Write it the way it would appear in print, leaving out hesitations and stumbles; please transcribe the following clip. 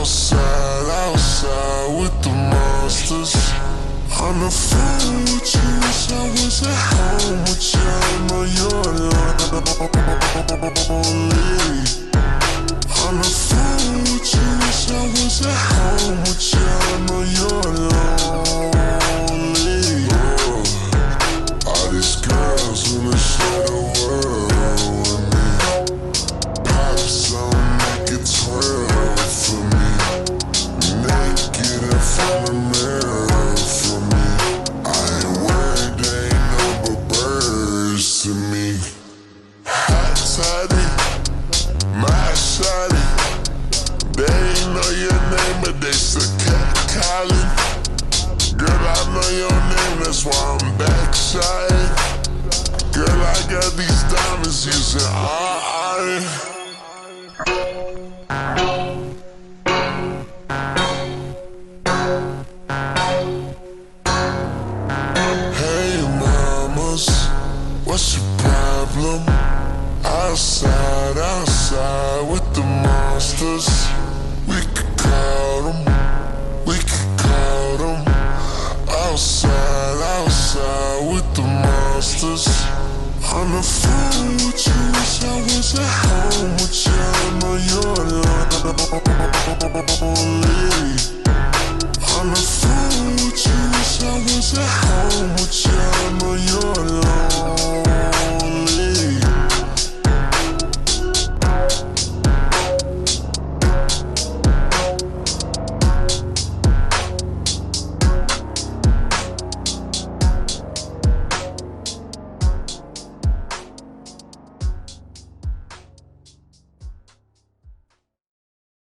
outside with the monsters. On the phone with you, wish I was at home with you. I know you're lonely. On the phone with you, wish I was at home with you. I know you're lonely. All these girls wanna share the world with me. Pop some, make it twirl for me. Naked in front of mirror for me. I ain't worried, they ain't no but birds to me. Hot toddy, my shawty. They ain't know your name, but they still kept calling. Girl, I know your name, that's why I'm back shy. Girl, I got these diamonds using iron.